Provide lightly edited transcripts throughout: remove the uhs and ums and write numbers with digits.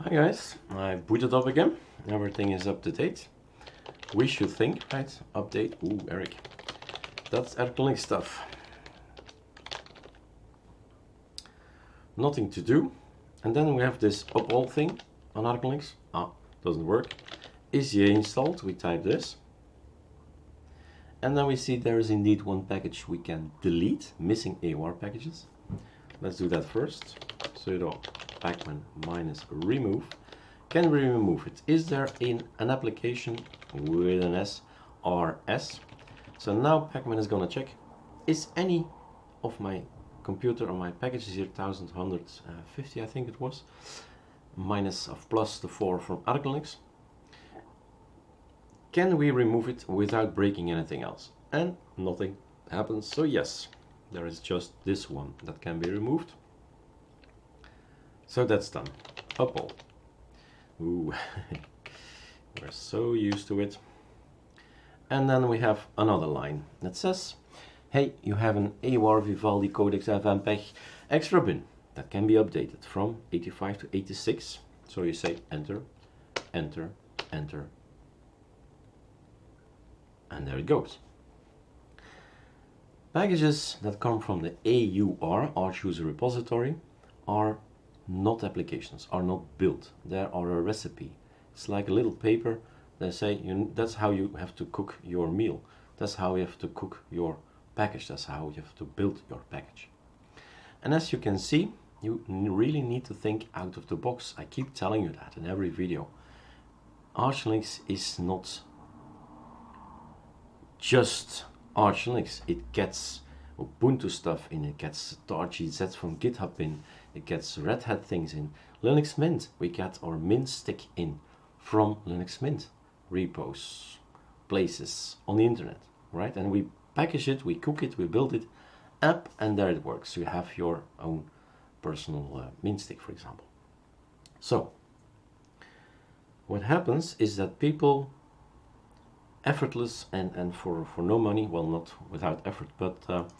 Hi guys, I booted up again. Everything is up to date. We should think, right? Update. Ooh, Eric. That's ArcoLinux stuff. Nothing to do. And then we have this up all thing on ArcoLinux. Doesn't work. Is Ye installed? We type this. And then we see there is indeed one package we can delete, missing AUR packages. Let's do that first. Sudo pacman -remove. Can we remove it? Is there an application with an SRS? So now pacman is gonna check, is any of my computer or my packages here 1150 I think it was, minus of plus the 4 from ArcoLinux. Can we remove it without breaking anything else? And nothing happens, so yes, there is just this one that can be removed. So that's done. Up all. Ooh, we're so used to it. And then we have another line that says, hey, you have an AUR Vivaldi Codex FMPEG extra bin that can be updated from 85 to 86. So you say enter, enter, enter, and there it goes. Packages that come from the AUR, Arch User Repository, are not applications, are not built. They are a recipe. It's like a little paper. They say that's how you have to cook your meal. That's how you have to cook your package. That's how you have to build your package. And as you can see, you really need to think out of the box. I keep telling you that in every video. ArcoLinux is not just ArcoLinux. It gets Ubuntu stuff in, it gets RGZ from GitHub in, it gets Red Hat things in. Linux Mint, we get our Mint stick in from Linux Mint repos, places on the internet, right? And we package it, we cook it, we build it up, and there it works. You have your own personal Mint stick, for example. So what happens is that people effortless and for no money, well, not without effort, but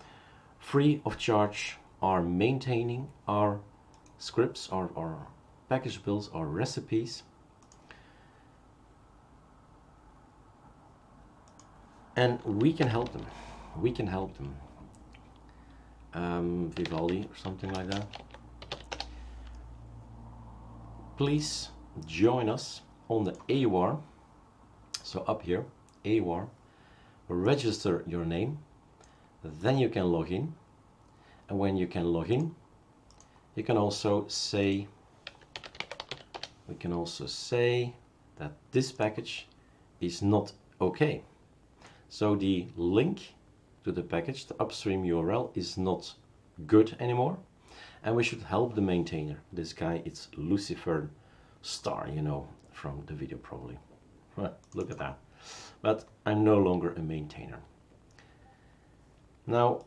free of charge, are maintaining our scripts, our package builds, our recipes, and we can help them. We can help them. Vivaldi or something like that. Please join us on the AUR. So up here, AUR, register your name, then you can log in, and when you can log in, you can also say, we can also say that this package is not okay. So the link to the package, the upstream URL, is not good anymore, and we should help the maintainer. This guy, it's Lucifer Star, you know, from the video probably. Look at that. But I'm no longer a maintainer. Now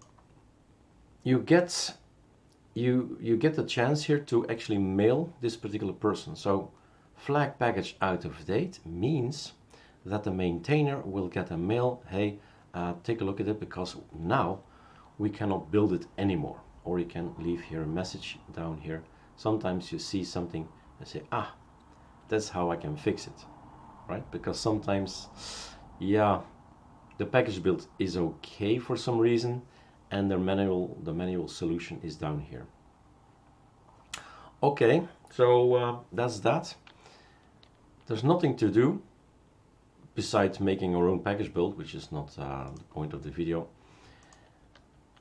you get the chance here to actually mail this particular person. So flag package out of date means that the maintainer will get a mail, hey, take a look at it, because now we cannot build it anymore. Or you can leave here a message down here. Sometimes you see something and say, that's how I can fix it. Right? Because sometimes, yeah, the package build is okay for some reason, and the manual solution is down here. Okay, so that's that. There's nothing to do besides making our own package build, which is not the point of the video.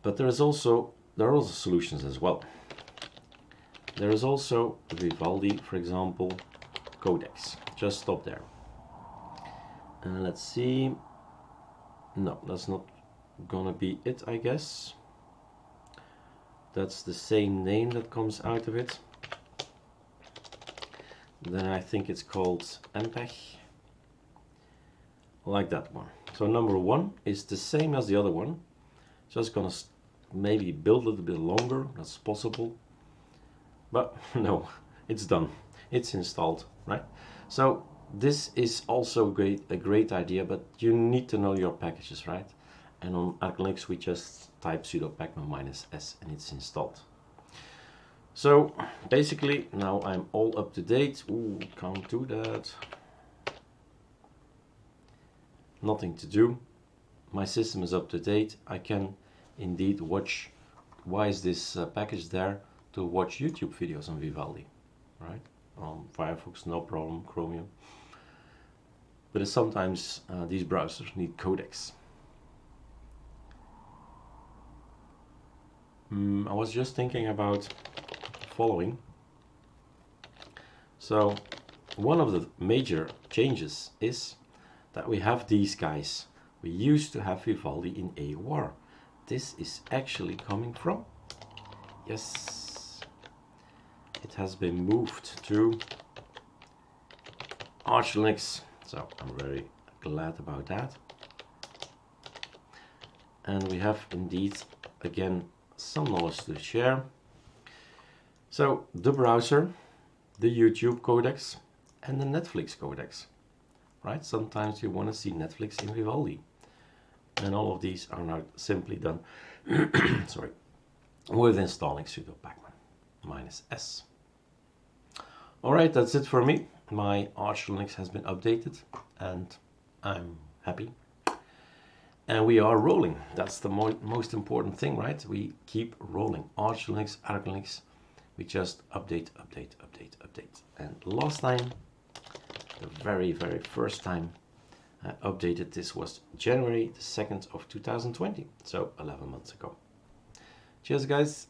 But there are also solutions as well. There is also Vivaldi, for example, Codex. Just stop there. And let's see. No, that's not gonna be it, I guess. That's the same name that comes out of it. Then I think it's called MPEG, like that one. So number 1 is the same as the other one. Just gonna maybe build a little bit longer. That's possible, but no, it's done. It's installed, right? So this is also a great idea, but you need to know your packages, right? And on ArcoLinux we just type sudo pacman -s and it's installed. So basically now I'm all up to date. Ooh, can't do that. Nothing to do. My system is up to date. I can indeed watch. Why is this package there? To watch YouTube videos on Vivaldi, right? On Firefox, no problem, Chromium. But sometimes these browsers need codecs. I was just thinking about following. So one of the major changes is that we have these guys. We used to have Vivaldi in AOR. This is actually coming from, yes, it has been moved to ArcoLinux. So I'm very glad about that. And we have indeed, again, some knowledge to share. So the browser, the YouTube codecs, and the Netflix codecs, right? Sometimes you want to see Netflix in Vivaldi. And all of these are now simply done sorry, with installing sudo pacman -s. Alright, that's it for me. My ArcoLinux has been updated and I'm happy. And we are rolling. That's the most important thing, right? We keep rolling. ArcoLinux, we just update. And last time, the very first time I updated this was January the 2nd of 2020. So 11 months ago. Cheers, guys.